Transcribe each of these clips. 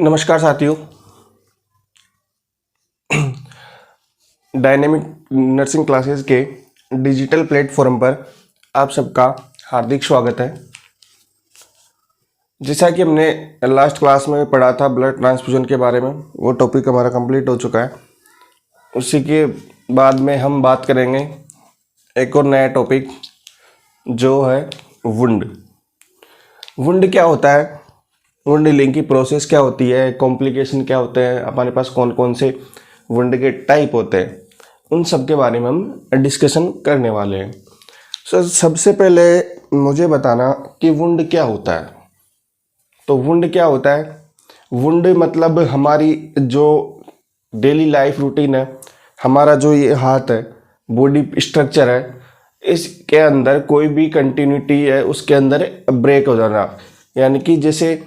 नमस्कार साथियों। Dynamic nursing classes के डिजिटल प्लेटफॉर्म पर आप सबका हार्दिक स्वागत है। जैसा कि हमने लास्ट क्लास में पढ़ा था ब्लड ट्रांसफ्यूजन के बारे में, वो टॉपिक हमारा कंप्लीट हो चुका है। उसी के बाद में हम बात करेंगे एक और नया टॉपिक जो है वुंड। वुंड क्या होता है, वुंड हीलिंग की प्रोसेस क्या होती है, कॉम्प्लिकेशन क्या होते हैं, हमारे पास कौन कौन से वुंड के टाइप होते हैं, उन सब के बारे में हम डिस्कशन करने वाले हैं। सबसे पहले मुझे बताना कि वुंड क्या होता है। तो वुंड क्या होता है? वुंड मतलब हमारी जो डेली लाइफ रूटीन है, हमारा जो ये हाथ है, बॉडी स्ट्रक्चर है, इसके अंदर कोई भी कंटिन्यूटी है उसके अंदर ब्रेक हो जाना। यानी कि जैसे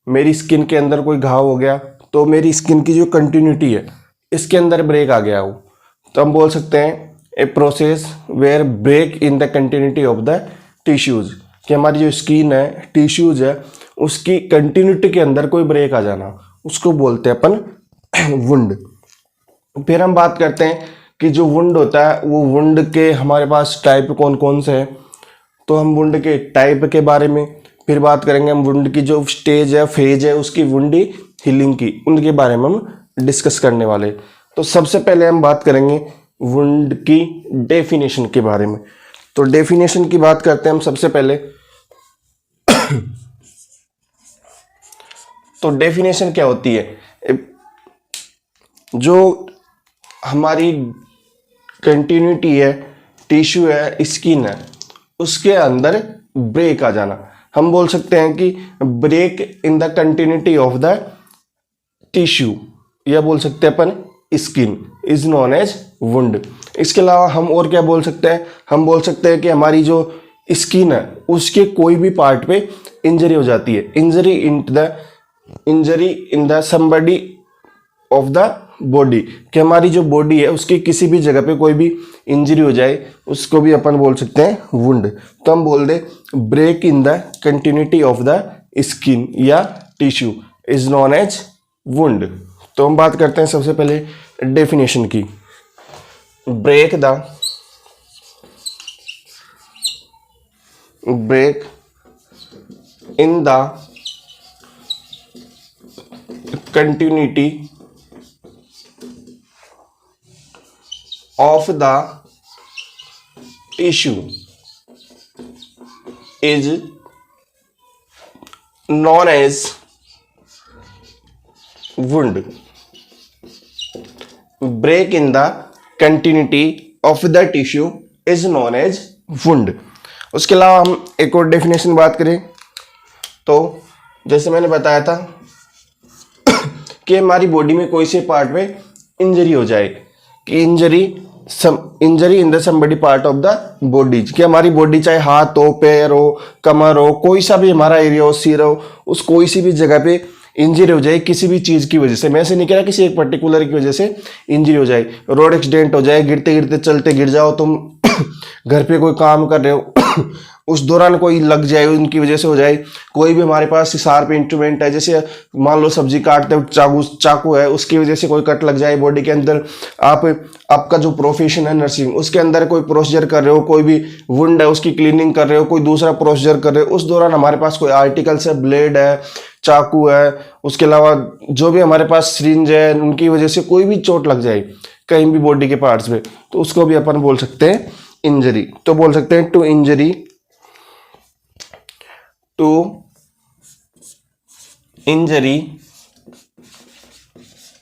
मेरी स्किन के अंदर कोई घाव हो गया तो मेरी स्किन की जो कंटिन्यूटी है इसके अंदर ब्रेक आ गया हो, तो हम बोल सकते हैं a process where break in the continuity of the tissues, कि हमारी जो स्किन है, टिश्यूज है, उसकी कंटिन्यूटी के अंदर कोई ब्रेक आ जाना, उसको बोलते हैं अपन वुंड। फिर हम बात करते हैं कि जो वुंड होता है वो वुंड के हमारे पास टाइप कौन कौन से हैं। तो हम वुंड के टाइप के बारे में फिर बात करेंगे, हम वुंड की जो स्टेज है, फेज है उसकी, वुंड हीलिंग की, उनके बारे में हम डिस्कस करने वाले। तो सबसे पहले हम बात करेंगे वुंड की डेफिनेशन के बारे में। तो डेफिनेशन की बात करते हैं हम सबसे पहले। तो डेफिनेशन क्या होती है? जो हमारी कंटिन्यूटी है, टिश्यू है, स्किन है, उसके अंदर ब्रेक आ जाना, हम बोल सकते हैं कि break in the continuity of the tissue, या बोल सकते हैं अपन skin is known as wound. इसके अलावा हम और क्या बोल सकते हैं? हम बोल सकते हैं कि हमारी जो स्किन है उसके कोई भी पार्ट पे इंजरी हो जाती है, injury in the somebody of the body, कि हमारी जो बॉडी है उसकी किसी भी जगह पे कोई भी इंजरी हो जाए, उसको भी अपन बोल सकते हैं वुंड। तो हम बोल दे break in the continuity of the skin या tissue is known as wound. तो हम बात करते हैं सबसे पहले डेफिनेशन की। Break in the continuity of the tissue is known as wound. Break in the continuity of the tissue is known as wound. उसके अलावा हम एक और डेफिनेशन बात करें तो जैसे मैंने बताया था कि हमारी बॉडी में कोई से पार्ट में इंजरी हो जाए, कि injury in the somebody part of the body, कि हमारी बॉडी चाहे हाथ हो, पैर हो, कमर हो, कोई सा भी हमारा एरिया हो, सिर हो, उस कोई सी भी जगह पे इंजरी हो जाए किसी भी चीज की वजह से। मैं ऐसे नहीं कह रहा किसी एक पर्टिकुलर की वजह से इंजरी हो जाए, रोड एक्सीडेंट हो जाए, गिरते गिरते चलते गिर जाओ तुम, घर पे कोई काम कर रहे हो उस दौरान कोई लग जाए, उनकी वजह से हो जाए, कोई भी हमारे पास शार्प इंस्ट्रूमेंट है, जैसे मान लो सब्जी काटते चाकू है, उसकी वजह से कोई कट लग जाए बॉडी के अंदर, आपका जो प्रोफेशन है नर्सिंग, उसके अंदर कोई प्रोसीजर कर रहे हो, कोई भी वुंड है उसकी क्लीनिंग कर रहे हो, कोई दूसरा प्रोसीजर कर रहे हो, उस दौरान हमारे पास कोई आर्टिकल्स है, ब्लेड है, चाकू है, उसके अलावा जो भी हमारे पास सिरिंज है, उनकी वजह से कोई भी चोट लग जाए कहीं भी बॉडी के पार्ट्स में, तो उसको भी अपन बोल सकते हैं इंजरी। तो बोल सकते हैं to injury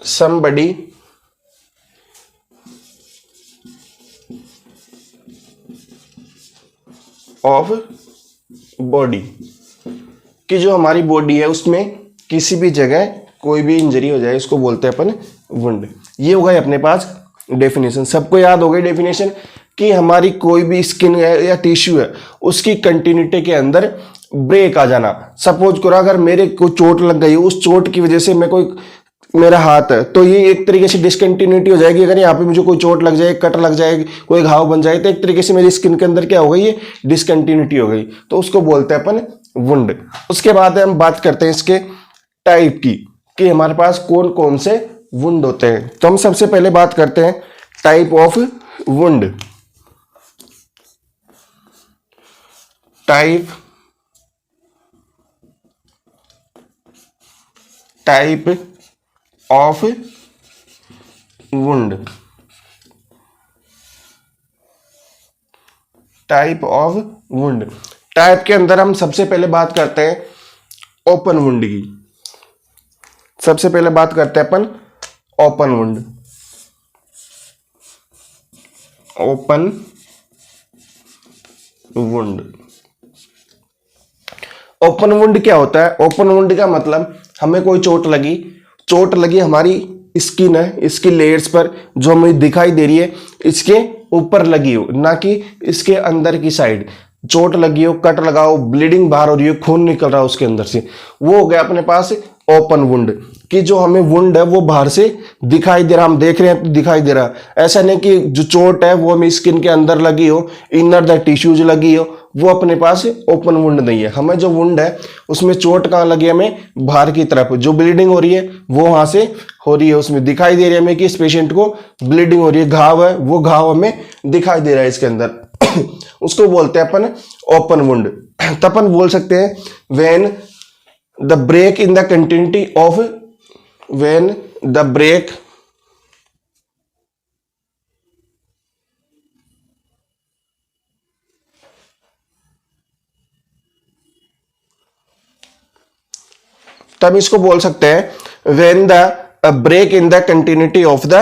somebody of body, कि जो हमारी बॉडी है उसमें किसी भी जगह कोई भी इंजरी हो जाए, उसको बोलते हैं अपन वुंड। ये हो गई अपने पास डेफिनेशन। सबको याद हो गई डेफिनेशन कि हमारी कोई भी स्किन है या टिश्यू है उसकी कंटिन्यूटी के अंदर ब्रेक आ जाना। सपोज करो अगर मेरे को चोट लग गई, उस चोट की वजह से मैं कोई, मेरा हाथ है तो ये एक तरीके से डिसकंटिन्यूटी हो जाएगी। अगर यहाँ पे मुझे कोई चोट लग जाए, कट लग जाए, कोई घाव बन जाए, तो एक तरीके से मेरी स्किन के अंदर क्या हो गई, ये डिसकंटिन्यूटी हो गई, तो उसको बोलते हैं अपन वुंड। उसके बाद हम बात करते हैं इसके टाइप की। कि हमारे पास कौन कौन से वुंड होते हैं। तो हम सबसे पहले बात करते हैं type of wound. Type of wound. Type of wound. Type के अंदर हम सबसे पहले बात करते हैं ओपन वुंड की। सबसे पहले बात करते हैं अपन open wound. Open wound. Open wound क्या होता है? ओपन वुंड का मतलब हमें कोई चोट लगी हमारी स्किन है, इसकी लेयर्स पर जो हमें दिखाई दे रही है इसके ऊपर लगी हो, ना कि इसके अंदर की साइड। चोट लगी हो, कट लगा हो, ब्लीडिंग बाहर हो रही हो, खून निकल रहा है उसके अंदर से, वो हो गया अपने पास ओपन वुंड। कि जो हमें वुंड है वो बाहर से दिखाई दे रहा, हम देख रहे हैं तो दिखाई दे रहा। ऐसा नहीं कि जो चोट है वो हमें स्किन के अंदर लगी हो, इनर द टिश्यूज लगी हो, वो अपने पास ओपन वुंड नहीं है। हमें जो वुंड है उसमें चोट कहाँ लगी है? हमें बाहर की तरफ जो ब्लीडिंग हो रही है वो वहां से हो रही है, उसमें दिखाई दे रही है हमें कि इस पेशेंट को ब्लीडिंग हो रही है, घाव है, वो घाव हमें दिखाई दे रहा है इसके अंदर। उसको बोलते हैं अपन ओपन वुंड। तो अपन बोल सकते हैं when the break in the continuity of, when the break तब इसको बोल सकते हैं when the break in the continuity of the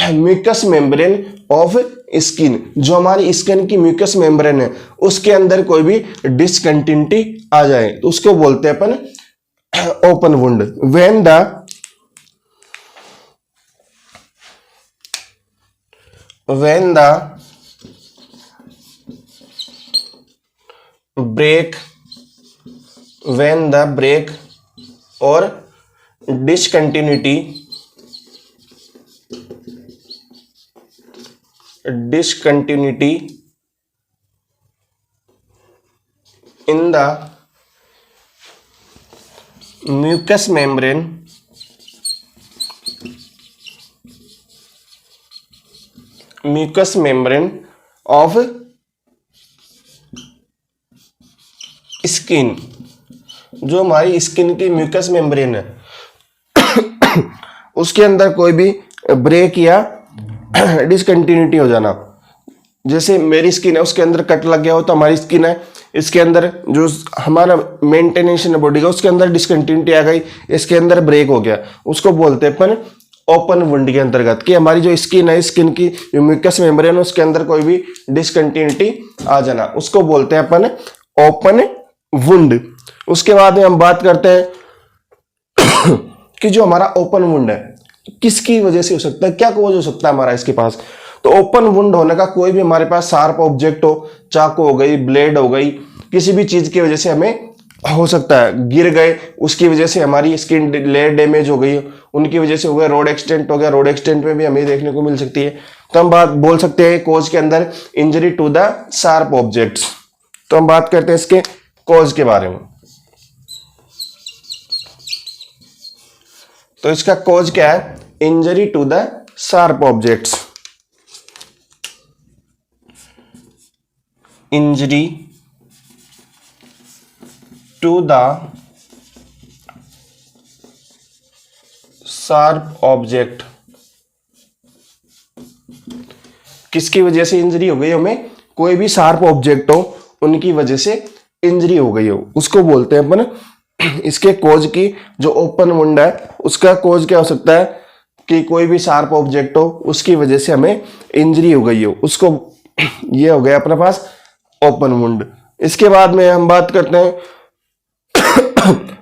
mucus membrane of skin. जो हमारी स्किन की म्यूकस मेम्ब्रेन है उसके अंदर कोई भी डिसकंटिन्यूटी आ जाए तो उसको बोलते हैं अपन open wound. When the break और discontinuity in the mucous membrane of skin. जो हमारी स्किन की म्यूकस मेम्ब्रेन है उसके अंदर कोई भी ब्रेक या डिसकंटिन्यूटी हो जाना। जैसे मेरी स्किन है उसके अंदर कट लग गया हो, तो हमारी स्किन है इसके अंदर जो हमारा मेंटेनेशन है बॉडी का उसके अंदर डिसकंटिन्यूटी आ गई, इसके अंदर ब्रेक हो गया, उसको बोलते हैं अपन ओपन वुंड के अंतर्गत। कि हमारी जो स्किन है, स्किन की म्यूकस मेम्ब्रेन उसके अंदर कोई भी डिसकंटिन्यूटी आ जाना, उसको बोलते हैं अपन ओपन वुंड। उसके बाद में हम बात करते हैं कि जो हमारा ओपन वुंड है किसकी वजह से हो सकता है, क्या कॉज हो सकता है हमारा इसके पास। तो ओपन वुंड होने का कोई भी हमारे पास शार्प ऑब्जेक्ट हो, चाकू हो गई, ब्लेड हो गई, किसी भी चीज की वजह से हमें हो सकता है। गिर गए उसकी वजह से हमारी स्किन लेयर डैमेज हो गई, उनकी वजह से हो गया, रोड एक्सीडेंट हो गया, रोड एक्सीडेंट में भी हमें देखने को मिल सकती है। तो हम बात बोल सकते हैं कॉज के अंदर injury to the sharp objects. तो हम बात करते हैं इसके कॉज के बारे में। तो इसका कॉज क्या है? Injury to the sharp objects. Injury to the sharp object. किसकी वजह से इंजरी हो गई हमें? कोई भी शार्प ऑब्जेक्ट हो उनकी वजह से इंजरी हो गई हो, उसको बोलते हैं अपन इसके कोज की। जो ओपन वुंड है उसका कोज क्या हो सकता है? कि कोई भी शार्प ऑब्जेक्ट हो उसकी वजह से हमें इंजरी हो गई हो, उसको ये हो गया अपने पास ओपन वुंड। इसके बाद में हम बात करते हैं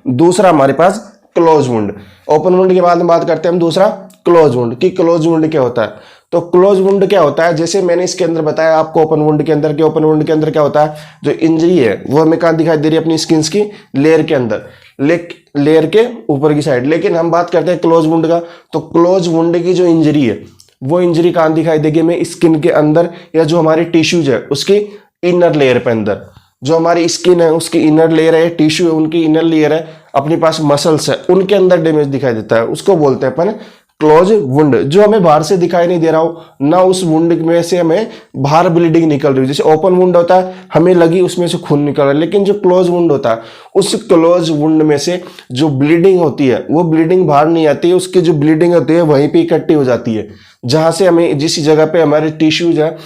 दूसरा हमारे पास क्लोज वुंड। ओपन वुंड के बाद में बात करते हैं हम दूसरा क्लोज वुंड। कि क्लोज वुंड क्या होता है? तो क्लोज वुंड क्या होता है, जैसे मैंने इसके अंदर बताया आपको ओपन वुंड के अंदर, ओपन वुंड के अंदर क्या होता है, जो इंजरी है वो हमें कहां दिखाई दे रही है? अपनी स्किन की लेयर के अंदर, लेयर के ऊपर की साइड। लेकिन हम बात करते हैं क्लोज वुंड का, तो क्लोज वुंड की जो इंजरी है वो इंजरी कहां दिखाई देगी हमें? स्किन के अंदर, या जो हमारी टिश्यूज है उसकी इनर लेयर पे अंदर। जो हमारी स्किन है उसकी इनर लेयर है, टिश्यू है उनकी इनर लेयर है, अपने पास मसल्स है उनके अंदर डैमेज दिखाई देता है, उसको बोलते हैं अपन क्लोज वुंड। जो हमें बाहर से दिखाई नहीं दे रहा हो ना, उस वुंड में से हमें बाहर ब्लीडिंग निकल रही है। जैसे ओपन वुंड होता है हमें लगी उसमें से खून निकल रहा है, लेकिन जो क्लोज वुंड होता है उस क्लोज वुंड में से जो ब्लीडिंग होती है वो ब्लीडिंग बाहर नहीं आती है, उसकी जो ब्लीडिंग होती है वहीं पे इकट्ठी हो जाती है। जहां से हमें जिस जगह पे हमारे टिश्यूज है,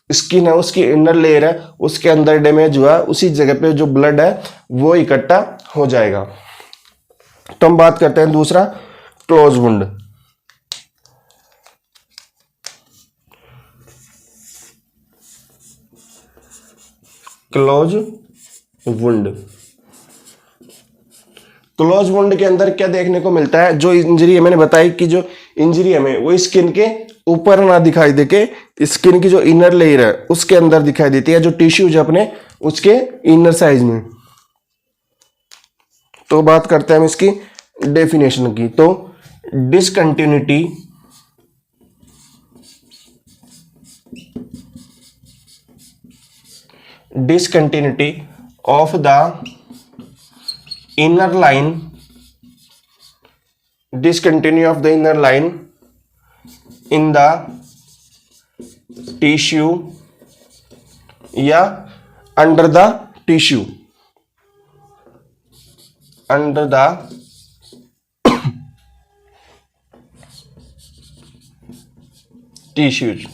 स्किन है उसकी इनर लेयर है उसके अंदर डैमेज हुआ, उसी जगह पे जो ब्लड है वो इकट्ठा हो जाएगा। तो हम बात करते हैं दूसरा close wound. Close wound, close wound के अंदर क्या देखने को मिलता है, जो इंजरी मैंने बताई कि जो इंजरी हमें वो स्किन के ऊपर ना दिखाई देके स्किन की जो इनर लेयर है उसके अंदर दिखाई देती है, जो टिश्यूज है अपने उसके इनर साइज में। तो बात करते हैं हम इसकी डेफिनेशन की। तो discontinuity discontinuity of the inner line, discontinuity of the inner line in the tissue या under the tissue, under the tissues।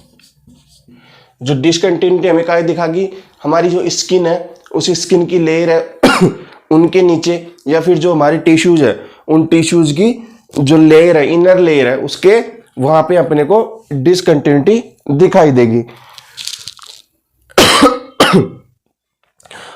जो डिसकंटिन्यूटी हमें क्या दिखागी, हमारी जो स्किन है उस स्किन की लेयर है उनके नीचे, या फिर जो हमारी टिश्यूज है उन टिश्यूज की जो लेयर है इनर लेयर है उसके वहां पे अपने को डिसकंटिन्यूटी दिखाई देगी।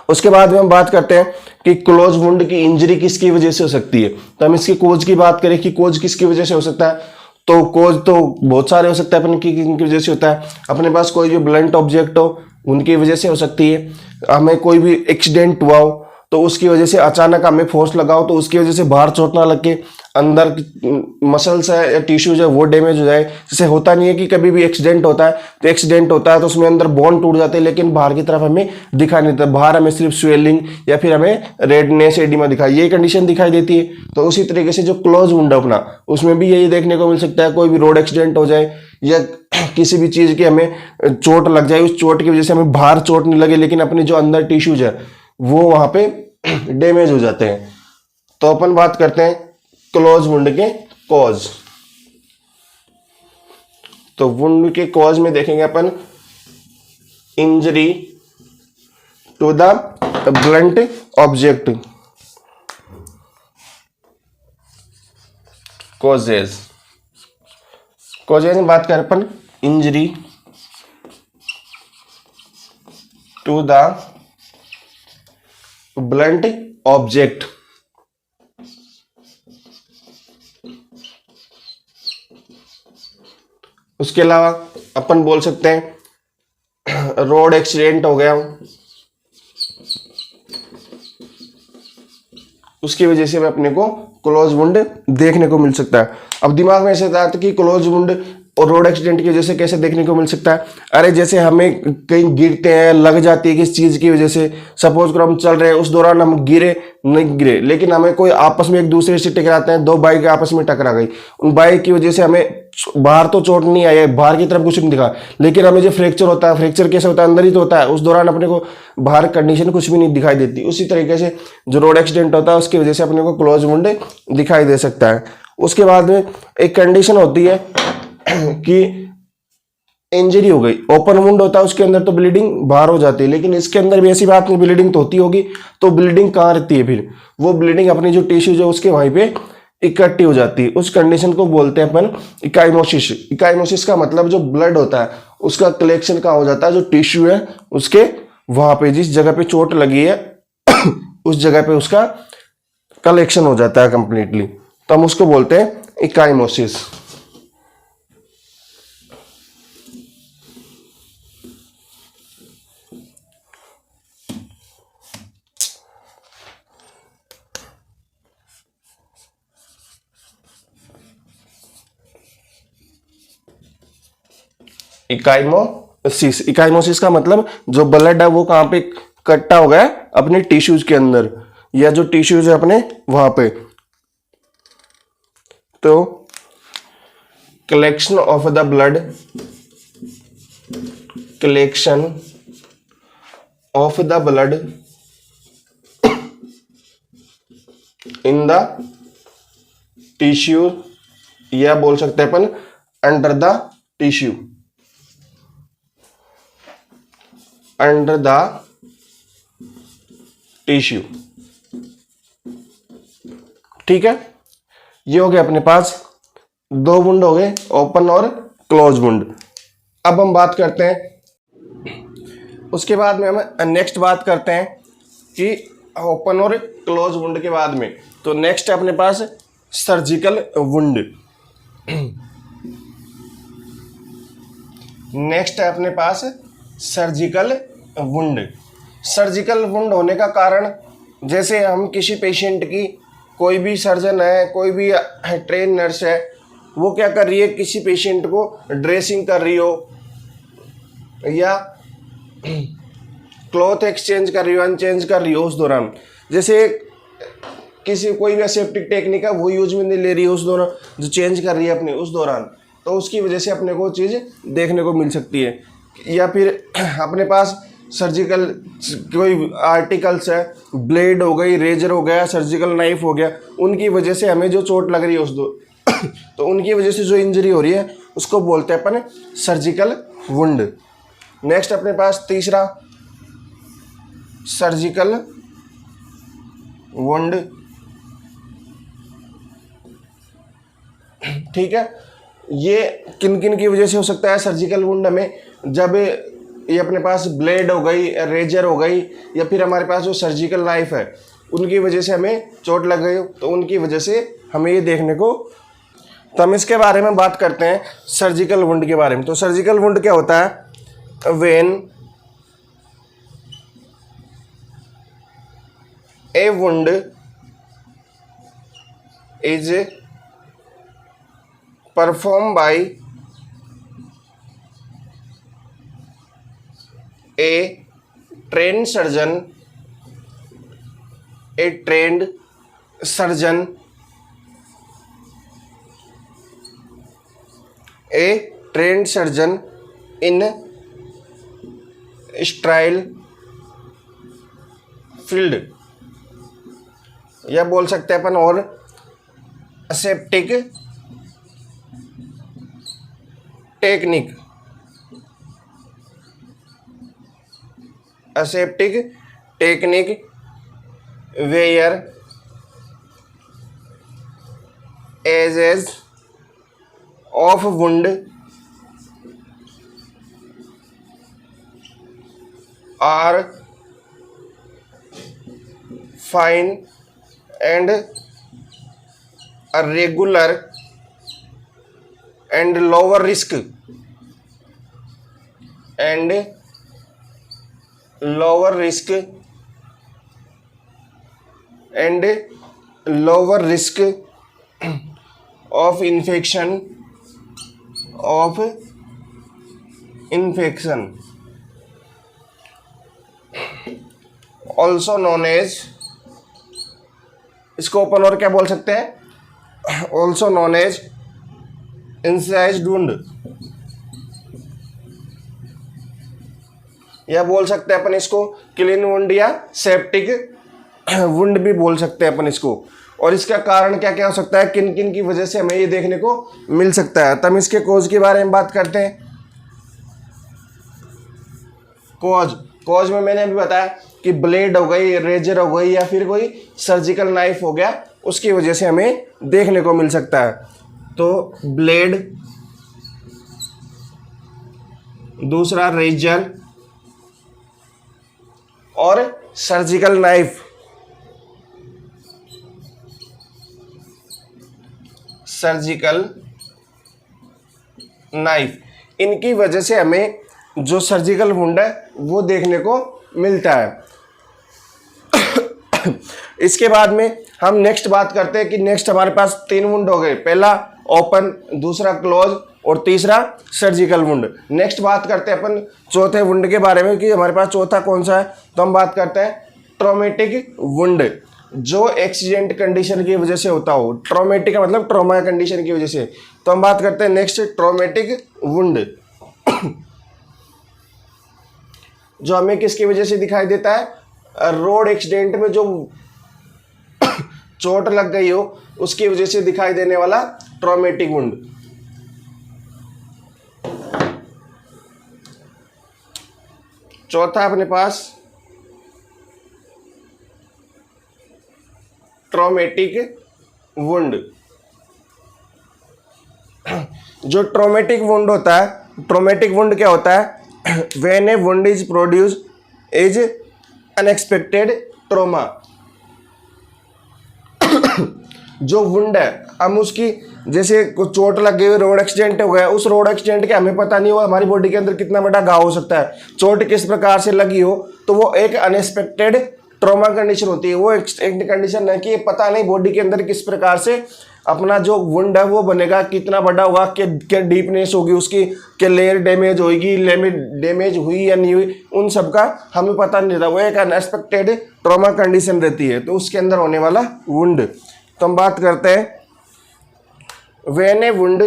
उसके बाद में हम बात करते हैं कि क्लोज वुंड की इंजरी किसकी वजह से हो सकती है। तो हम इसकी कोज की बात करें कि कोज किसकी वजह से हो सकता है, तो कोज तो बहुत सारे हो सकता है, अपन की इनकी वजह से होता है। अपने पास कोई भी ब्लंट ऑब्जेक्ट हो उनकी वजह से हो सकती है, हमें कोई भी एक्सीडेंट हुआ हो तो उसकी वजह से अचानक हमें फोर्स लगाओ तो उसकी वजह से बाहर चोट ना लग के अंदर मसल्स है या टिश्यूज है वो डैमेज हो जाए। जैसे होता नहीं है कि कभी भी एक्सीडेंट होता है तो एक्सीडेंट होता है तो उसमें अंदर बोन टूट जाते हैं लेकिन बाहर की तरफ हमें दिखाई नहीं देता, बाहर हमें सिर्फ स्वेलिंग या फिर हमें रेडनेस एडिमा दिखाई, ये कंडीशन दिखाई देती है। तो उसी तरीके से जो क्लोज वुंड अपना उसमें भी यही देखने को मिल सकता है, कोई भी रोड एक्सीडेंट हो जाए या किसी भी चीज की हमें चोट लग जाए, उस चोट की वजह से हमें बाहर चोट नहीं लगे लेकिन अपने जो अंदर टिश्यूज है वो वहां पे डैमेज हो जाते हैं। तो अपन बात करते हैं क्लोज वुंड के कॉज। तो वुंड के कॉज में देखेंगे अपन injury to the blunt object, causes. Causes में बात करें अपन injury to the blunt object. उसके अलावा अपन बोल सकते हैं रोड एक्सीडेंट हो गया उसकी वजह से भी अपने को क्लोज वुंड देखने को मिल सकता है। अब दिमाग में ऐसे आता है कि क्लोज वुंड और रोड एक्सीडेंट की वजह से कैसे देखने को मिल सकता है। अरे जैसे हमें कहीं गिरते हैं, लग जाती है किस चीज की वजह से, सपोज करो हम चल रहे हैं उस दौरान हम गिरे, नहीं गिरे लेकिन हमें कोई आपस में एक दूसरे से टकराते हैं, दो बाइक आपस में टकरा गई, उन बाइक की वजह से हमें बाहर तो चोट नहीं आई है, बाहर की तरफ कुछ नहीं दिखा, लेकिन हमें जो फ्रैक्चर होता है, फ्रैक्चर कैसे होता है अंदर ही तो होता है, उस दौरान अपने को बाहर कंडीशन कुछ भी नहीं दिखाई देती। उसी तरीके से जो रोड एक्सीडेंट होता है उसकी वजह से अपने को क्लोज वुंड दिखाई दे सकता है। उसके बाद में एक कंडीशन होती है कि इंजरी हो गई, ओपन वुंड होता है उसके अंदर तो ब्लीडिंग बाहर हो जाती है, लेकिन इसके अंदर भी ऐसी बात नहीं, ब्लीडिंग तो होती होगी, तो ब्लीडिंग कहाँ रहती है, फिर वो ब्लीडिंग अपनी जो टिश्यूज है उसके वहीं पे इकट्ठी हो जाती है। उस कंडीशन को बोलते हैं अपन इकाइमोसिस। इकाइमोसिस का मतलब जो ब्लड होता है उसका कलेक्शन कहाँ हो जाता है, जो टिश्यू है उसके वहां पे जिस जगह पे चोट लगी है उस जगह पे उसका कलेक्शन हो जाता है कंप्लीटली, तो हम उसको बोलते हैं इकाइमोसिस। इकाइमोसिस, इकाइमोसिस का मतलब जो ब्लड है वो कहाँ पे इकट्ठा हो गया अपने टिश्यूज के अंदर, या जो टिश्यूज है अपने वहां पे। तो collection of the blood, collection of the blood in the tissue, या बोल सकते हैं अपन under the tissue, under the tissue. ठीक है, ये हो गया अपने पास दो वुंड हो गए, ओपन और क्लोज वुंड। अब हम बात करते हैं, उसके बाद में हम नेक्स्ट बात करते हैं कि ओपन और क्लोज वुंड के बाद में, तो नेक्स्ट है अपने पास सर्जिकल वुंड। नेक्स्ट है अपने पास सर्जिकल वुंड। सर्जिकल वुंड होने का कारण, जैसे हम किसी पेशेंट की, कोई भी सर्जन है, कोई भी ट्रेन नर्स है, वो क्या कर रही है, किसी पेशेंट को ड्रेसिंग कर रही हो या क्लॉथ एक्सचेंज कर रही हो, अनचेंज कर रही हो उस दौरान, जैसे किसी कोई भी एसेप्टिक टेक्निक है वो यूज में नहीं ले रही है उस दौरान, जो चेंज कर रही है अपने उस दौरान, तो उसकी वजह से अपने को चीज़ देखने को मिल सकती है। या फिर अपने पास सर्जिकल कोई आर्टिकल्स है, ब्लेड हो गई, रेजर हो गया, सर्जिकल नाइफ हो गया, उनकी वजह से हमें जो चोट लग रही है तो उनकी वजह से जो इंजरी हो रही है उसको बोलते हैं अपन सर्जिकल वुंड। नेक्स्ट अपने पास तीसरा सर्जिकल वुंड। ठीक है, ये किन किन की वजह से हो सकता है सर्जिकल वुंड हमें, जब ये अपने पास ब्लेड हो गई, रेजर हो गई, या फिर हमारे पास जो सर्जिकल नाइफ है उनकी वजह से हमें चोट लग गई, तो उनकी वजह से हमें ये देखने को। तो हम इसके बारे में बात करते हैं सर्जिकल वुंड के बारे में। तो सर्जिकल वुंड क्या होता है, when a wound is perform by a trained surgeon, a trained surgeon, a trained surgeon in sterile field, या बोल सकते हैं अपन और aseptic technique, aseptic technique where edges of wound are fine and regular and lower risk and lower risk and lower risk of infection also known as, इसको अपन और क्या बोल सकते हैं, also known as incised wound, या बोल सकते हैं अपन इसको क्लीन वुंड या सेप्टिक वुंड भी बोल सकते हैं अपन इसको। और इसका कारण क्या क्या हो सकता है, किन किन की वजह से हमें ये देखने को मिल सकता है। तब हम इसके कोज के बारे में बात करते हैं। कोज में मैंने अभी बताया कि ब्लेड हो गई, रेजर हो गई, या फिर कोई सर्जिकल नाइफ हो गया, उसकी वजह से हमें देखने को मिल सकता है। तो ब्लेड, दूसरा रेजर और सर्जिकल नाइफ, सर्जिकल नाइफ, इनकी वजह से हमें जो सर्जिकल वुंड है वो देखने को मिलता है। इसके बाद में हम नेक्स्ट बात करते हैं कि नेक्स्ट हमारे पास 3 वुंड हो गए, पहला ओपन, दूसरा क्लोज और तीसरा सर्जिकल वुंड। नेक्स्ट बात करते हैं अपन चौथे वुंड के बारे में कि हमारे पास चौथा कौन सा है, तो हम बात करते हैं ट्रॉमेटिक वुंड, जो एक्सीडेंट कंडीशन की वजह से होता हो। ट्रॉमेटिक का मतलब ट्रॉमा कंडीशन की वजह से। तो हम बात करते हैं नेक्स्ट ट्रॉमेटिक वुंड, जो हमें किसकी वजह से दिखाई देता है, रोड एक्सीडेंट में जो चोट लग गई हो उसकी वजह से दिखाई देने वाला ट्रॉमेटिक वुंड। चौथा अपने पास ट्रॉमेटिक वुंड। जो ट्रॉमेटिक वुंड होता है, ट्रॉमेटिक वुंड क्या होता है, when a wound is produce is unexpected trauma. जो वुंड है, हम उसकी जैसे कुछ चोट लग गई, रोड एक्सीडेंट हो गया, उस रोड एक्सीडेंट के हमें पता नहीं हो हमारी बॉडी के अंदर कितना बड़ा घाव हो सकता है, चोट किस प्रकार से लगी हो, तो वो एक अनएक्सपेक्टेड ट्रॉमा कंडीशन होती है। वो एक कंडीशन है कि पता नहीं बॉडी के अंदर किस प्रकार से अपना जो वुंड है वो बनेगा, कितना बड़ा होगा, क्या डीपनेस होगी उसकी, क्या लेयर डैमेज होगी, डैमेज हुई या नहीं हुई, उन सब का हमें पता नहीं रहता। वो एक अनएक्सपेक्टेड ट्रॉमा कंडीशन रहती है, तो उसके अंदर होने वाला वुंड। तो हम बात करते हैं when a wound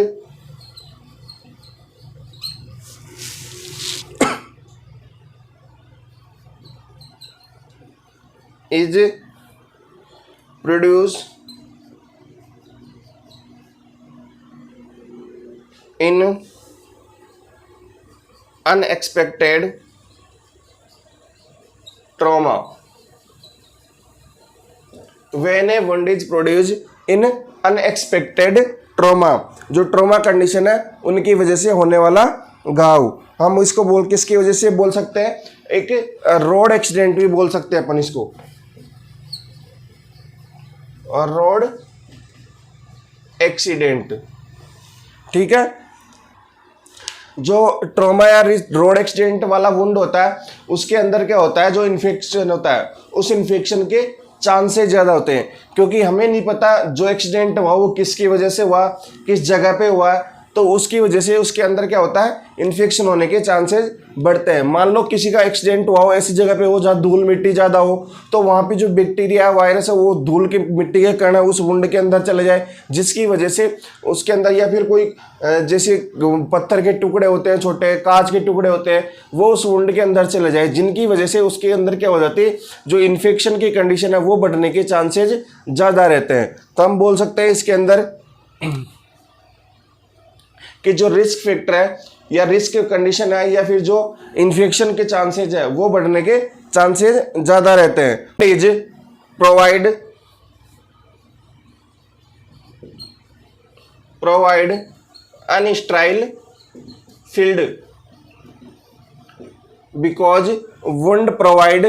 is produce in unexpected trauma. When a wound is produce in unexpected trauma, जो ट्रॉमा कंडीशन है उनकी वजह से होने वाला घाव। हम इसको बोल किसकी वजह से बोल सकते हैं, एक रोड एक्सीडेंट भी बोल सकते हैं अपन इसको, और रोड एक्सीडेंट। ठीक है, जो ट्रॉमा या रोड एक्सीडेंट वाला वुंड होता है उसके अंदर क्या होता है, जो इन्फेक्शन होता है उस इन्फेक्शन के चांसेस ज़्यादा होते हैं, क्योंकि हमें नहीं पता जो एक्सीडेंट हुआ वो किसकी वजह से हुआ, किस जगह पे हुआ, तो उसकी वजह से उसके अंदर क्या होता है, इन्फेक्शन होने के चांसेस बढ़ते हैं। मान लो किसी का एक्सीडेंट हुआ हो ऐसी जगह पे हो जहाँ धूल मिट्टी ज़्यादा हो, तो वहाँ पे जो बैक्टीरिया वायरस है वो धूल की मिट्टी के कण है उस वुंड के अंदर चले जाए, जिसकी वजह से उसके अंदर, या फिर कोई जैसे पत्थर के टुकड़े होते हैं, छोटे कांच के टुकड़े होते हैं, वो उस वुंड के अंदर चले जाए, जिनकी वजह से उसके अंदर क्या हो जाती है, जो इन्फेक्शन की कंडीशन है वो बढ़ने के चांसेज ज़्यादा रहते हैं। तो हम बोल सकते हैं इसके अंदर कि जो रिस्क फैक्टर है या रिस्क कंडीशन है या फिर जो इन्फेक्शन के चांसेज है वो बढ़ने के चांसेस ज़्यादा रहते हैं। Is provide unsterile field because wound provide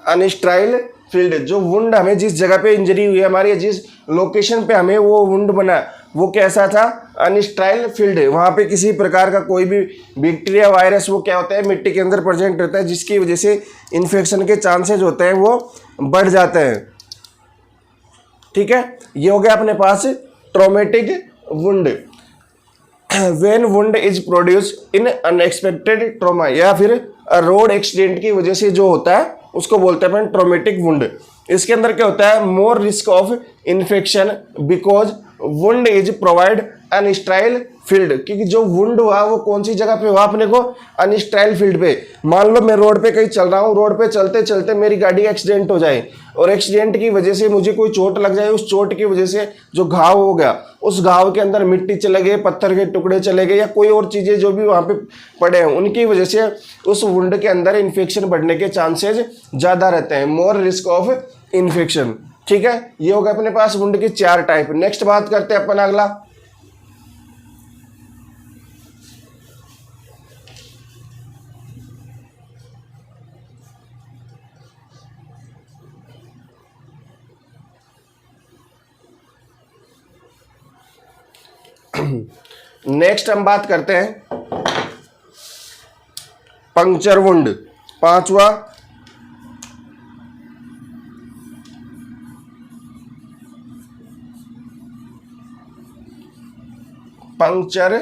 unsterile field. जो वुंड हमें जिस जगह पे इंजरी हुई है हमारी, जिस लोकेशन पे हमें वो वुंड बना, वो कैसा था, अनस्टेराइल फील्ड है। वहाँ पे किसी प्रकार का कोई भी बैक्टीरिया वायरस वो क्या होता है मिट्टी के अंदर प्रेजेंट रहता है, जिसकी वजह से इन्फेक्शन के चांसेस होते हैं वो बढ़ जाते हैं। ठीक है, ये हो गया अपने पास traumatic wound. When wound is produce in unexpected trauma, या फिर रोड एक्सीडेंट की वजह से जो होता है उसको बोलते हैं अपन ट्रॉमेटिक वुंड। इसके अंदर क्या होता है, more risk of infection because wound is provide unsterile field, क्योंकि जो वुंड हुआ वो कौन सी जगह पे हुआ अपने को, अनस्टेराइल फील्ड पे। मान लो मैं रोड पे कहीं चल रहा हूँ, रोड पे चलते चलते मेरी गाड़ी एक्सीडेंट हो जाए और एक्सीडेंट की वजह से मुझे कोई चोट लग जाए, उस चोट की वजह से जो घाव हो गया, उस घाव के अंदर मिट्टी चले गए, पत्थर के टुकड़े चले गए, या कोई और चीज़ें जो भी वहाँ पे पड़े हैं, उनकी वजह से उस वुंड के अंदर इन्फेक्शन बढ़ने के चांसेज ज़्यादा रहते हैं, मोर रिस्क ऑफ इन्फेक्शन। ठीक है, ये होगा अपने पास वुंड की 4 टाइप। नेक्स्ट बात करते हैं अपन अगला, नेक्स्ट हम बात करते हैं पंक्चर वुंड, 5वां। Puncture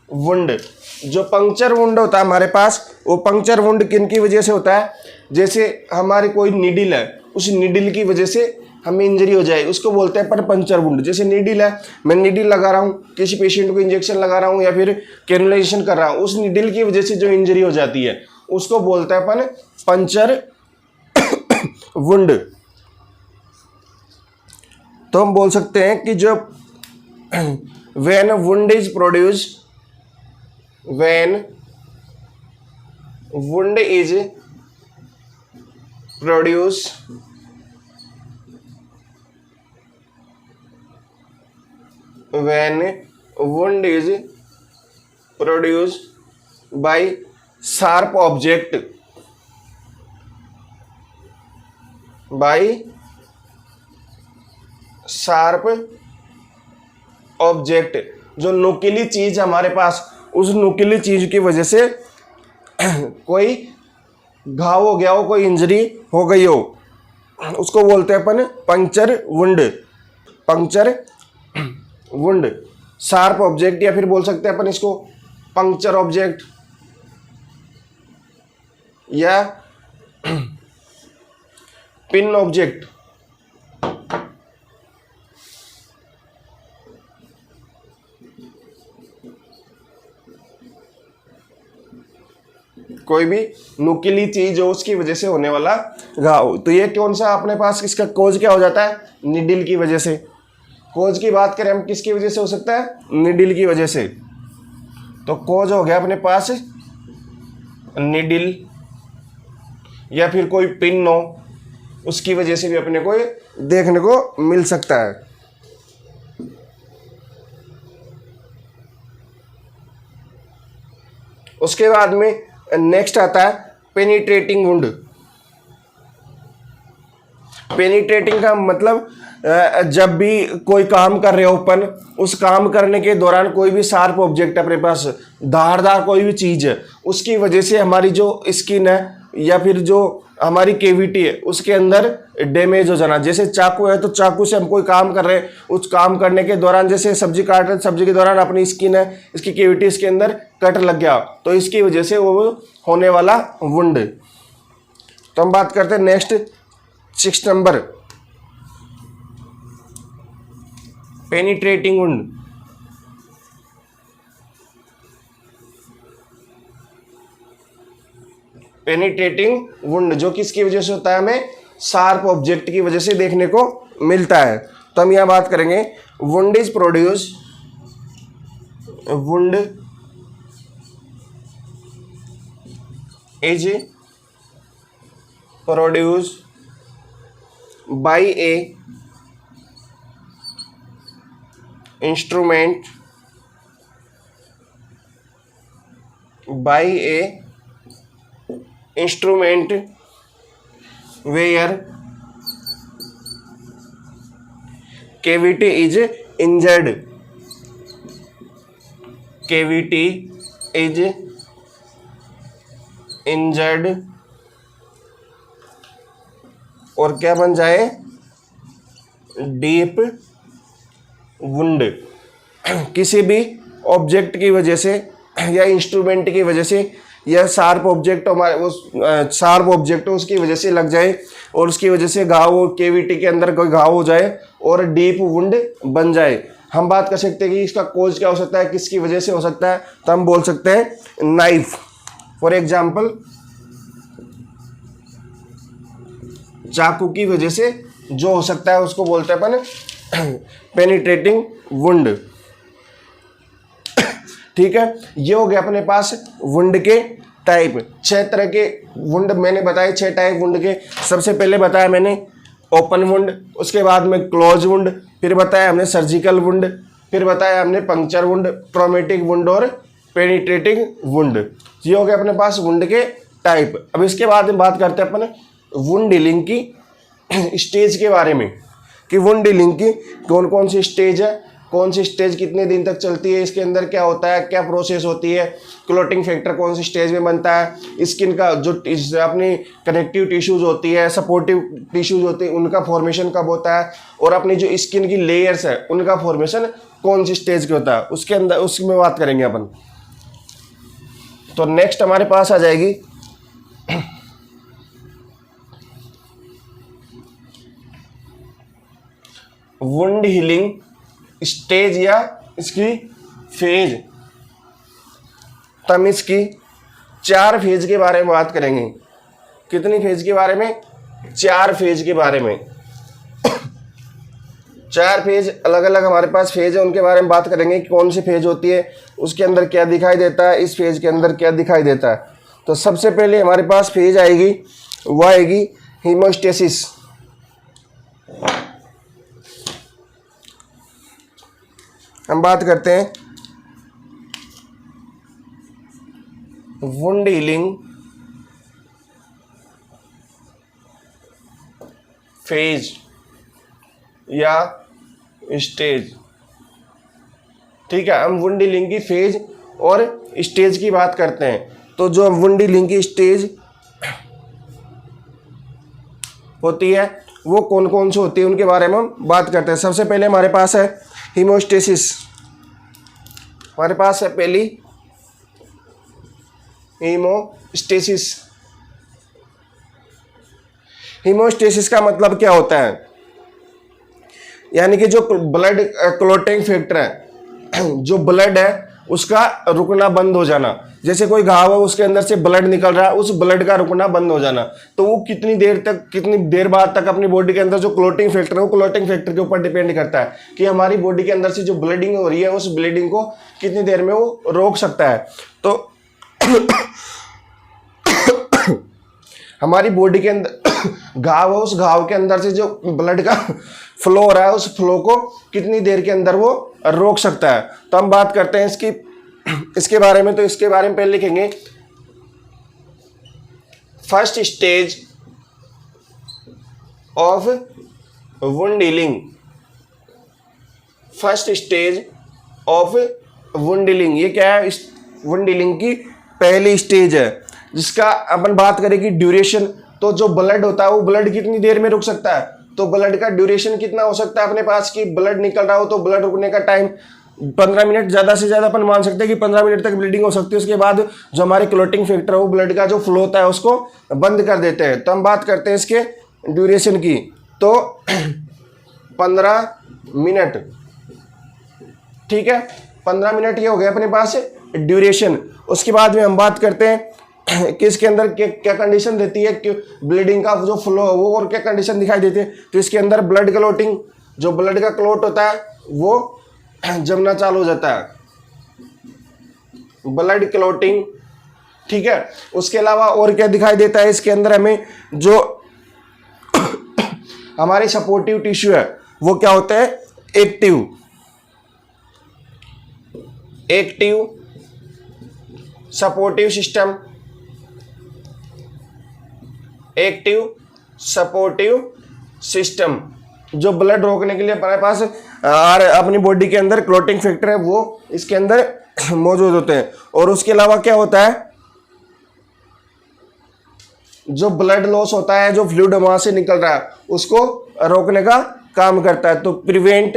wound. जो पंक्चर वुंड होता है हमारे पास, वो पंक्चर वुंड किन की वजह से होता है? जैसे हमारी कोई नीडल है, उस नीडल की वजह से हमें इंजरी हो जाए, उसको बोलते हैं पर पंक्चर वुंड। जैसे नीडल है, मैं नीडल लगा रहा हूँ, किसी पेशेंट को इंजेक्शन लगा रहा हूँ या फिर कैनुलाइजेशन कर रहा हूँ, उस नीडल की वजह से जो इंजरी हो जाती है उसको बोलते हैं अपन पंक्चर वुंड। तो हम बोल सकते हैं कि जो when wound is produced, when wound is produced when wound is produced by sharp object, by sharp object, जो नुकीली चीज हमारे पास, उस नुकीली चीज की वजह से कोई घाव हो गया हो, कोई इंजरी हो गई हो, उसको बोलते हैं अपन puncture wound. Puncture wound, sharp object, या फिर बोल सकते हैं अपन इसको पंक्चर ऑब्जेक्ट या पिन ऑब्जेक्ट। कोई भी नुकीली चीज हो उसकी वजह से होने वाला घाव। तो ये कौन सा अपने पास, इसका कोज क्या हो जाता है? निडिल की वजह से। कोज की बात करें हम, किसकी वजह से हो सकता है? निडिल की वजह से। तो कोज हो गया अपने पास निडिल, या फिर कोई पिन हो, उसकी वजह से भी अपने को देखने को मिल सकता है। उसके बाद में नेक्स्ट आता है पेनिट्रेटिंग वुंड। पेनिट्रेटिंग का मतलब जब भी कोई काम कर रहे हो अपन, उस काम करने के दौरान कोई भी शार्प ऑब्जेक्ट अपने पास, धारदार कोई भी चीज है, उसकी वजह से हमारी जो स्किन है या फिर जो हमारी केविटी है उसके अंदर डैमेज हो जाना। जैसे चाकू है, तो चाकू से हम कोई काम कर रहे हैं, उस काम करने के दौरान जैसे सब्जी काट रहे, सब्जी के दौरान अपनी स्किन है, इसकी केविटी इसके अंदर कट लग गया, तो इसकी वजह से वो होने वाला वुंड। तो हम बात करते हैं next 6 number, penetrating wound. Penetrating wound जो किसकी वजह से होता है? हमें शार्प ऑब्जेक्ट की वजह से देखने को मिलता है। तो हम यहां बात करेंगे wound is produce, wound is produce by a instrument, by a instrument where cavity is injured, cavity is injured, और क्या बन जाए? Deep wound. किसी भी ऑब्जेक्ट की वजह से या इंस्ट्रूमेंट की वजह से या शार्प ऑब्जेक्ट, हमारे उस शार्प ऑब्जेक्ट उसकी वजह से लग जाए और उसकी वजह से घाव, केविटी के अंदर कोई घाव हो जाए और डीप वुंड बन जाए। हम बात कर सकते हैं कि इसका कोज क्या हो सकता है, किसकी वजह से हो सकता है? तो हम बोल सकते हैं नाइफ। फॉर एग्जाम्पल, चाकू की वजह से जो हो सकता है उसको बोलते हैं अपन पेनिट्रेटिंग वुंड। ठीक है, ये हो गया अपने पास वुंड के टाइप। 6 तरह के वुंड मैंने बताए, 6 टाइप वुंड के। सबसे पहले बताया मैंने ओपन वुंड, उसके बाद में क्लोज वुंड, फिर बताया हमने सर्जिकल वुंड, फिर बताया हमने पंक्चर वुंड, ट्रॉमेटिक वुंड और पेनिट्रेटिंग वुंड। ये हो गया अपने पास वुंड के टाइप। अब इसके बाद में बात करते हैं अपन वुंड हीलिंग की स्टेज के बारे में, कि वुंड हीलिंग की कौन कौन सी स्टेज है, कौन सी स्टेज कितने दिन तक चलती है, इसके अंदर क्या होता है, क्या प्रोसेस होती है, क्लोटिंग फैक्टर कौन सी स्टेज में बनता है, स्किन का जो अपनी कनेक्टिव टिश्यूज होती है, सपोर्टिव टिश्यूज होती है, उनका फॉर्मेशन कब होता है, और अपनी जो स्किन की लेयर्स है उनका फॉर्मेशन कौन सी स्टेज के होता है, उसके अंदर उसमें बात करेंगे अपन। तो नेक्स्ट हमारे पास आ जाएगी वुंड हीलिंग स्टेज या इसकी फेज। तो हम इसकी 4 फेज के बारे में बात करेंगे। कितनी फेज के बारे में? 4 फेज के बारे में। 4 फेज अलग अलग हमारे पास फेज है, उनके बारे में बात करेंगे कि कौन सी फेज होती है, उसके अंदर क्या दिखाई देता है, इस फेज के अंदर क्या दिखाई देता है। तो सबसे पहले हमारे पास फेज आएगी, वह आएगी हीमोस्टेसिस। हम बात करते हैं वुंड हीलिंग फेज या स्टेज। ठीक है, हम वुंड हीलिंग की फेज और स्टेज की बात करते हैं। तो जो वुंड हीलिंग की स्टेज होती है वो कौन कौन सी होती है, उनके बारे में हम बात करते हैं। सबसे पहले हमारे पास है हीमोस्टेसिस। हमारे पास है पहली हीमोस्टेसिस। हीमोस्टेसिस का मतलब क्या होता है? यानी कि जो ब्लड क्लॉटिंग फैक्टर है, जो ब्लड है उसका रुकना बंद हो जाना। जैसे कोई घाव है, उसके अंदर से ब्लड निकल रहा है, उस ब्लड का रुकना बंद हो जाना। तो वो कितनी देर बाद तक अपनी बॉडी के अंदर जो क्लॉटिंग फैक्टर है, वो क्लॉटिंग फैक्टर के ऊपर डिपेंड करता है कि हमारी बॉडी के अंदर से जो ब्लीडिंग हो रही है, उस ब्लीडिंग को कितनी देर में वो रोक सकता है। तो हमारी बॉडी के अंदर घाव है, उस घाव के अंदर से जो ब्लड का फ्लो हो रहा है, उस फ्लो को कितनी देर के अंदर वो रोक सकता है। तो हम बात करते हैं इसके बारे में। तो इसके बारे में पहले लिखेंगे first stage of wound healing. First stage of wound healing, ये क्या है? वुंड हीलिंग की पहली स्टेज है, जिसका अपन बात करें कि ड्यूरेशन। तो जो ब्लड होता है वो ब्लड कितनी देर में रुक सकता है? तो ब्लड का ड्यूरेशन कितना हो सकता है अपने पास कि ब्लड निकल रहा हो तो ब्लड रुकने का टाइम 15 मिनट, ज़्यादा से ज़्यादा अपन मान सकते हैं कि 15 मिनट तक ब्लीडिंग हो सकती है। उसके बाद जो हमारे क्लॉटिंग फैक्टर है, वो ब्लड का जो फ्लो होता है उसको बंद कर देते हैं। तो हम बात करते हैं इसके ड्यूरेशन की। तो 15 मिनट, ठीक है, 15 मिनट ये हो गया अपने पास ड्यूरेशन। उसके बाद में हम बात करते हैं कि इसके अंदर क्या कंडीशन देती है कि ब्लीडिंग का जो फ्लो है वो, और क्या कंडीशन दिखाई देती है। तो इसके अंदर ब्लड क्लॉटिंग, जो ब्लड का क्लॉट होता है वो जमना चालू हो जाता है, ब्लड क्लॉटिंग। ठीक है, उसके अलावा और क्या दिखाई देता है इसके अंदर हमें? जो हमारी सपोर्टिव टिश्यू है वो क्या होता है? Active supportive system. Active supportive system जो ब्लड रोकने के लिए हमारे पास अपनी बॉडी के अंदर क्लॉटिंग फैक्टर है वो इसके अंदर मौजूद होते हैं। और उसके अलावा क्या होता है? जो ब्लड लॉस होता है, जो फ्लूइड वहां से निकल रहा है, उसको रोकने का काम करता है। तो prevent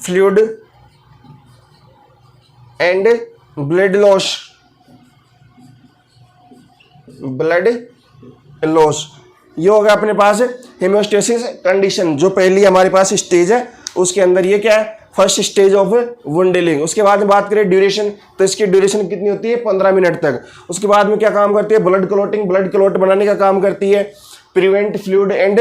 fluid and blood loss. ये होगा अपने पास हेमोस्टेसिस कंडीशन, जो पहली हमारे पास स्टेज है उसके अंदर। ये क्या है? First stage of wound healing. उसके बाद में बात करें ड्यूरेशन, तो इसकी ड्यूरेशन कितनी होती है? 15 मिनट तक। उसके बाद में क्या काम करती है? ब्लड क्लॉटिंग, ब्लड क्लॉट बनाने का काम करती है। Prevent fluid and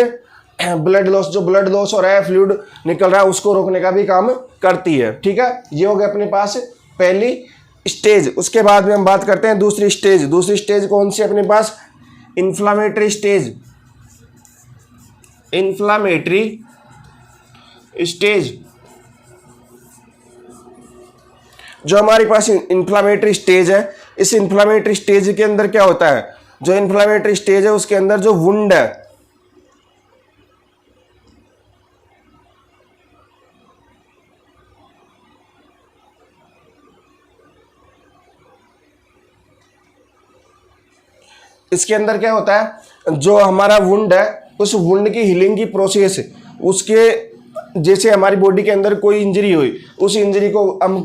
blood loss, जो ब्लड लॉस हो रहा है, फ्लूइड निकल रहा है, उसको रोकने का भी काम करती है। ठीक है, ये हो गया अपने पास पहली स्टेज। उसके बाद में हम बात करते हैं दूसरी स्टेज। दूसरी स्टेज कौन सी अपने पास? Inflammatory stage. इन्फ्लामेटरी स्टेज, जो हमारे पास इन्फ्लामेटरी स्टेज है, इस इन्फ्लामेटरी स्टेज के अंदर क्या होता है? जो इन्फ्लामेटरी स्टेज है उसके अंदर जो वुंड है, इसके अंदर क्या होता है? जो हमारा वुंड है, उस वुंड की हीलिंग की प्रोसेस, उसके जैसे हमारी बॉडी के अंदर कोई इंजरी हुई, उस इंजरी को हम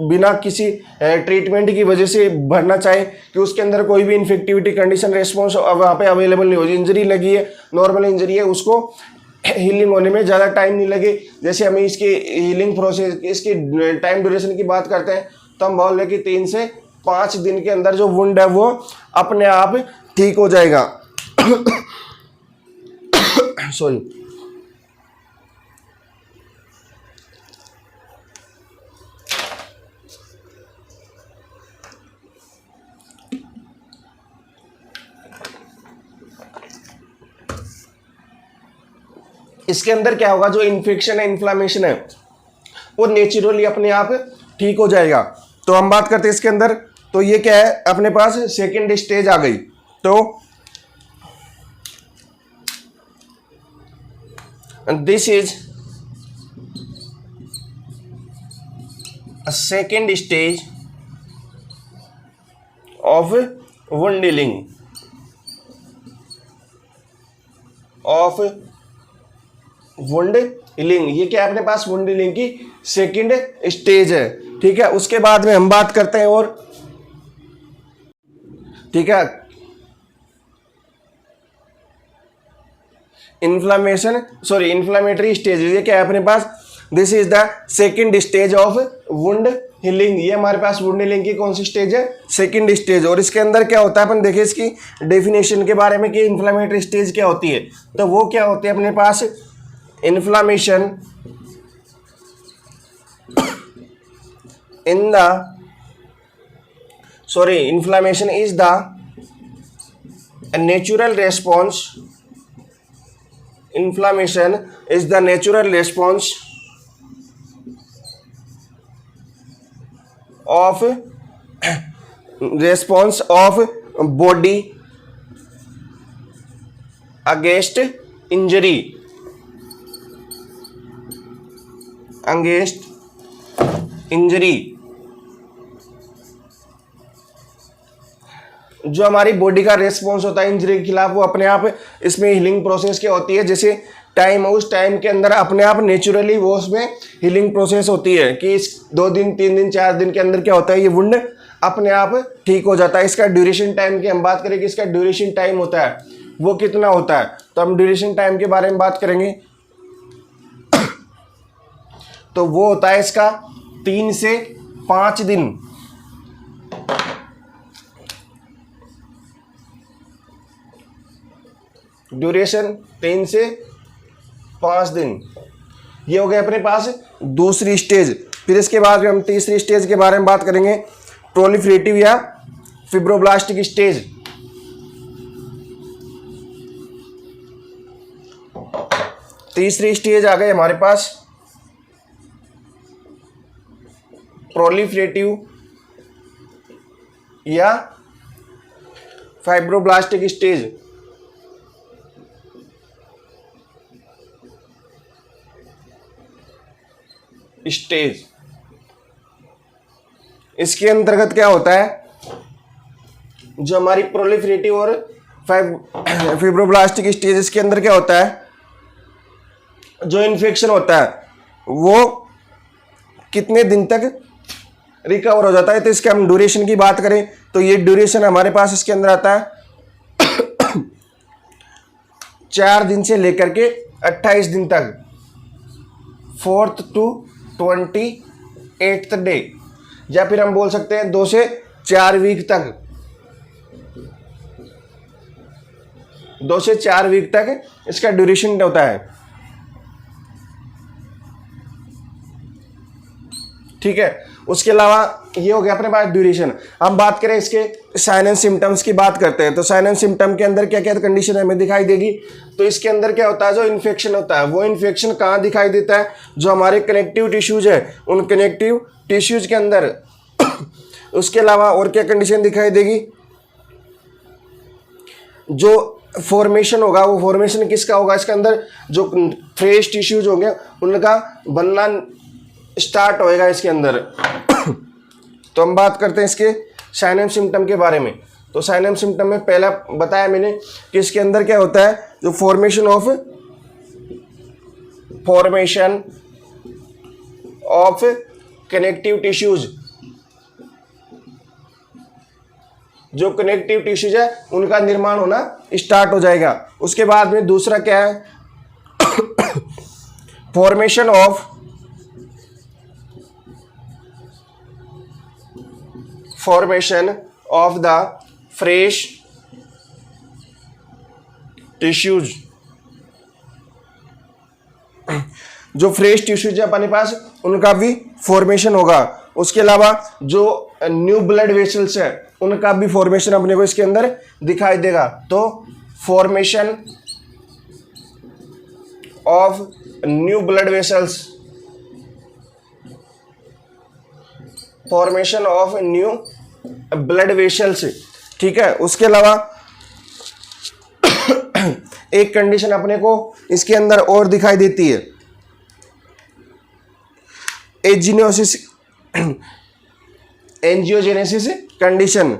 बिना किसी ट्रीटमेंट की वजह से भरना चाहें कि उसके अंदर कोई भी इन्फेक्टिविटी कंडीशन रेस्पॉन्स वहाँ पे अवेलेबल नहीं हो, इंजरी लगी है, नॉर्मल इंजरी है, उसको हीलिंग होने में ज़्यादा टाइम नहीं लगे, जैसे हमें इसकी हीलिंग प्रोसेस, इसकी टाइम ड्यूरेशन की बात करते हैं, तो हम बोल रहे कि 3 से 5 दिन के अंदर जो वुंड है वो अपने आप ठीक हो जाएगा। सॉरी। इसके अंदर क्या होगा, जो इन्फेक्शन है, इन्फ्लामेशन है, वो नेचुरली अपने आप ठीक हो जाएगा। तो हम बात करते हैं इसके अंदर, तो ये क्या है, अपने पास सेकेंड स्टेज आ गई। तो this is a second stage of wound healing ये क्या है, अपने पास वुंड हीलिंग की सेकंड स्टेज है। ठीक है, उसके बाद में हम बात करते हैं और, ठीक है, इन्फ्लामेटरी स्टेज, ये क्या है अपने पास, this is the second stage of wound healing. ये हमारे पास वुंड हीलिंग की कौन सी स्टेज है, सेकेंड स्टेज। और इसके अंदर क्या होता है, अपन देखें इसकी डेफिनेशन के बारे में कि इन्फ्लामेटरी स्टेज क्या होती है। तो वो क्या होती है अपने पास, inflammation inflammation is the natural response, inflammation is the natural response of body against injury, जो हमारी बॉडी का रेस्पॉन्स होता है इंजरी के खिलाफ, वो अपने आप इसमें हीलिंग प्रोसेस क्या होती है, जैसे टाइम, उस टाइम के अंदर अपने आप नेचुरली वो उसमें हीलिंग प्रोसेस होती है कि इस 2 दिन 3 दिन 4 दिन के अंदर क्या होता है, ये वुंड अपने आप ठीक हो जाता है। इसका ड्यूरेशन टाइम की हम बात करें कि इसका ड्यूरेशन टाइम होता है वो कितना होता है, तो हम ड्यूरेशन टाइम के बारे में बात करेंगे। तो वो होता है इसका 3 से 5 दिन। ड्यूरेशन 3 से 5 दिन, ये हो गया अपने पास दूसरी स्टेज। फिर इसके बाद हम तीसरी स्टेज के बारे में बात करेंगे, प्रोलिफरेटिव या फिब्रोब्लास्टिक स्टेज। तीसरी स्टेज आ गई हमारे पास प्रोलिफरेटिव या फाइब्रोब्लास्टिक स्टेज। इसके अंतर्गत क्या होता है, जो हमारी प्रोलिफरेटिव और फिब्रोब्लास्टिक स्टेज, इसके अंदर क्या होता है, जो इन्फेक्शन होता है वो कितने दिन तक रिकवर हो जाता है। तो इसके हम ड्यूरेशन की बात करें तो ये ड्यूरेशन हमारे पास इसके अंदर आता है 4 दिन से लेकर के 28 दिन तक, 4th to 28th डे, या फिर हम बोल सकते हैं 2 से 4 वीक तक, 2 से 4 वीक तक इसका ड्यूरेशन होता है। ठीक है, उसके अलावा ये हो गया अपने पास ड्यूरेशन। हम बात करें इसके साइन एंड सिम्टम्स की बात करते हैं, तो साइन एंड सिम्टम के अंदर क्या क्या कंडीशन हमें दिखाई देगी। तो इसके अंदर क्या होता है, जो इन्फेक्शन होता है वो इन्फेक्शन कहाँ दिखाई देता है, जो हमारे कनेक्टिव टिश्यूज है उन कनेक्टिव टिश्यूज के अंदर। उसके अलावा और क्या कंडीशन दिखाई देगी, जो फॉर्मेशन होगा वो फॉर्मेशन किसका होगा, इसके अंदर जो फ्रेश टिश्यूज होंगे उनका बनना स्टार्ट होएगा इसके अंदर। तो हम बात करते हैं इसके साइन एंड सिम्टम के बारे में। तो साइन एंड सिम्टम में पहला बताया मैंने कि इसके अंदर क्या होता है, जो formation of formation of connective tissues, जो कनेक्टिव टिश्यूज है उनका निर्माण होना स्टार्ट हो जाएगा। उसके बाद में दूसरा क्या है, formation of the fresh tissues, जो फ्रेश टिश्यूज है अपने पास उनका भी फॉर्मेशन होगा। उसके अलावा जो न्यू ब्लड वेसल्स है उनका भी फॉर्मेशन अपने को इसके अंदर दिखाई देगा। तो formation of new blood vessels, formation of new blood vessels, ठीक है। उसके अलावा एक कंडीशन अपने को इसके अंदर और दिखाई देती है, एंजियोजेनेसिस कंडीशन।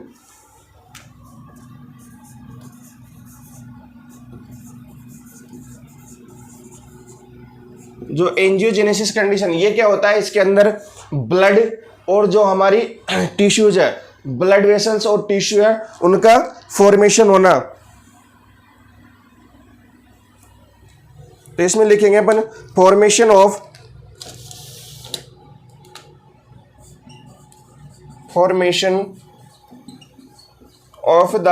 जो एंजियोजेनेसिस कंडीशन, ये क्या होता है, इसके अंदर ब्लड और जो हमारी टिश्यूज है, ब्लड वेसल्स और टिश्यू है, उनका फॉर्मेशन होना। तो इसमें लिखेंगे अपन formation of the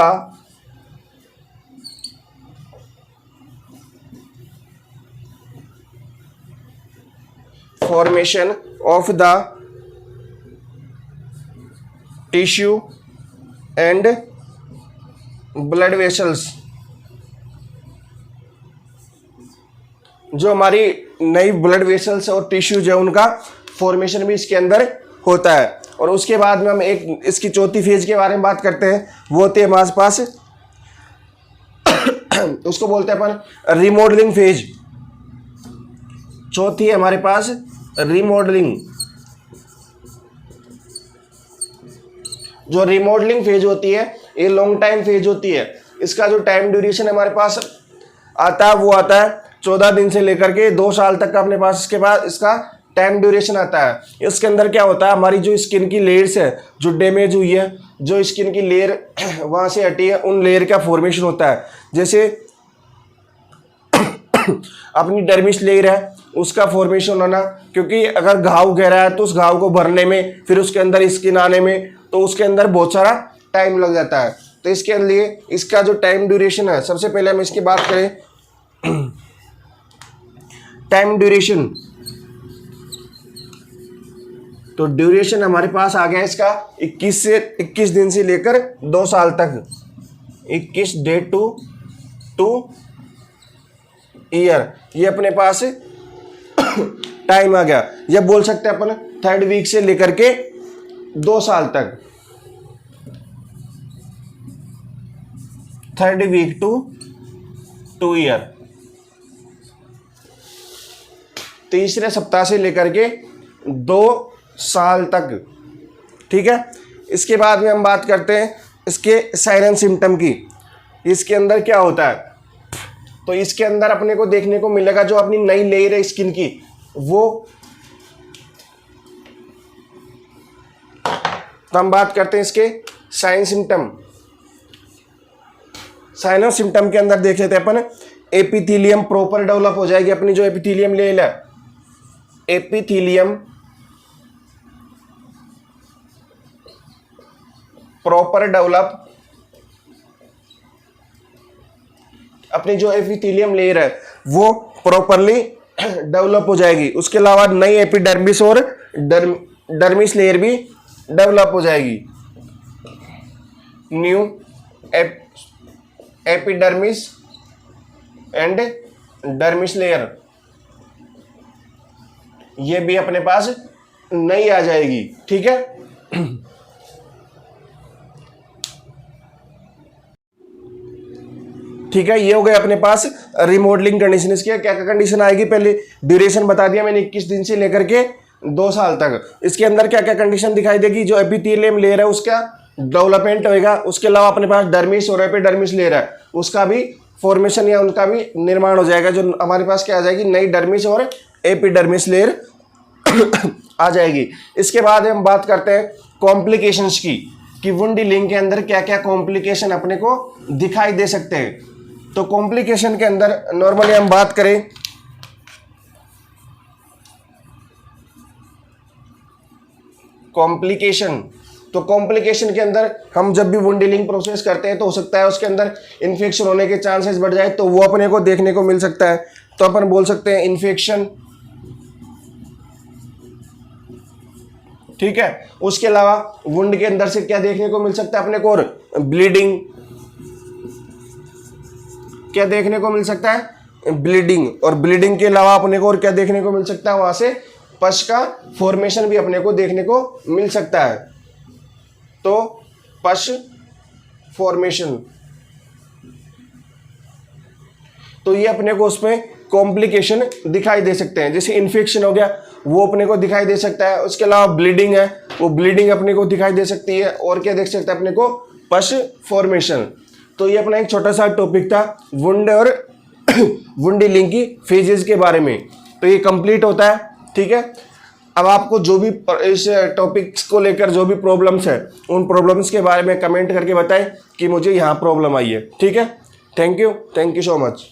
formation of the tissue and blood vessels, जो हमारी नई ब्लड वेसल्स और टिश्यूज है उनका फॉर्मेशन भी इसके अंदर होता है। और उसके बाद में हम एक इसकी चौथी फेज के बारे में बात करते हैं, वो होती है हमारे पास उसको बोलते हैं अपन रिमॉडलिंग फेज। चौथी है हमारे पास रिमॉडलिंग। जो रिमॉडलिंग फेज होती है ये लॉन्ग टाइम फेज होती है। इसका जो टाइम ड्यूरेशन हमारे पास आता है वो आता है 14 दिन से लेकर के 2 साल तक का अपने पास इसके बाद इसका टाइम ड्यूरेशन आता है। इसके अंदर क्या होता है, हमारी जो स्किन की लेयर्स है जो डैमेज हुई है, जो स्किन की लेयर वहाँ से हटी है, उन लेयर का फॉर्मेशन होता है। जैसे अपनी डर्मिस लेयर है उसका फॉर्मेशन होना, क्योंकि अगर घाव गहरा है तो उस घाव को भरने में, फिर उसके अंदर स्किन आने में, तो उसके अंदर बहुत सारा टाइम लग जाता है। तो इसके लिए इसका जो टाइम ड्यूरेशन है, सबसे पहले हम इसकी बात करें टाइम ड्यूरेशन, तो ड्यूरेशन हमारे पास आ गया इसका 21 दिन से लेकर 2 साल तक, 21 डे टू ईयर, ये अपने पास टाइम आ गया। ये बोल सकते हैं अपन 3rd वीक से लेकर के 2 साल तक, 3rd वीक टू ईयर, तीसरे सप्ताह से लेकर के 2 साल तक, ठीक है। इसके बाद में हम बात करते हैं इसके साइन एंड सिम्टम की। इसके अंदर क्या होता है, तो इसके अंदर अपने को देखने को मिलेगा जो अपनी नई लेयर है स्किन की, वो तो हम बात करते हैं इसके साइन सिम्टम। साइन और सिम्टम के अंदर देख लेते हैं अपन, एपिथेलियम प्रॉपर डेवलप हो जाएगी अपनी जो एपिथेलियम लेयर है, एपिथेलियम प्रॉपर डेवलप, अपनी जो एपिथेलियम लेयर है वो प्रॉपरली डेवलप हो जाएगी। उसके अलावा नई एपिडर्मिस और डर्मिस लेयर भी डेवलप हो जाएगी। New epidermis and dermis layer, ये भी अपने पास नई आ जाएगी, ठीक है। ठीक है, ये हो गया अपने पास रिमॉडलिंग कंडीशन। इसकी क्या क्या कंडीशन आएगी, पहले ड्यूरेशन बता दिया मैंने 21 दिन से लेकर के 2 साल तक। इसके अंदर क्या क्या कंडीशन दिखाई देगी, जो एपिथेलियम लेयर है उसका डेवलपमेंट होएगा। उसके अलावा अपने पास डर्मिस और एपिडर्मिस लेयर है उसका भी फॉर्मेशन या उनका भी निर्माण हो जाएगा, जो हमारे पास क्या आ जाएगी, नई डर्मिस और एपिडर्मिस लेयर आ जाएगी। इसके बाद हम बात करते हैं कॉम्प्लिकेशंस की, कि वुंड हीलिंग के अंदर क्या क्या कॉम्प्लिकेशन अपने को दिखाई दे सकते हैं। तो कॉम्प्लिकेशन के अंदर नॉर्मली हम बात करें कॉम्प्लिकेशन, तो कॉम्प्लिकेशन के अंदर हम जब भी वुंड हीलिंग प्रोसेस करते हैं तो हो सकता है उसके अंदर इन्फेक्शन होने के चांसेस बढ़ जाए, तो वो अपने को देखने को मिल सकता है। तो अपन बोल सकते हैं इन्फेक्शन, ठीक है। उसके अलावा वुंड के अंदर से क्या देखने को मिल सकता है अपने को, और ब्लीडिंग, क्या देखने को मिल सकता है, ब्लीडिंग। और ब्लीडिंग के अलावा अपने को और क्या देखने को मिल सकता है, वहां से पश का फॉर्मेशन भी अपने को देखने को मिल सकता है। तो पश फॉर्मेशन, तो ये अपने को उसमें कॉम्प्लिकेशन दिखाई दे सकते हैं। जैसे इन्फेक्शन हो गया वो अपने को दिखाई दे सकता है, उसके अलावा ब्लीडिंग है, वो ब्लीडिंग अपने को दिखाई दे सकती है, और क्या देख सकता है अपने को, पश फॉर्मेशन। तो ये अपना एक छोटा सा टॉपिक था वुंड और वुंड हीलिंग की फेजेस के बारे में। तो ये कंप्लीट होता है, ठीक है। अब आपको जो भी इस टॉपिक्स को लेकर जो भी प्रॉब्लम्स है, उन प्रॉब्लम्स के बारे में कमेंट करके बताएं कि मुझे यहाँ प्रॉब्लम आई है, ठीक है। Thank you so much.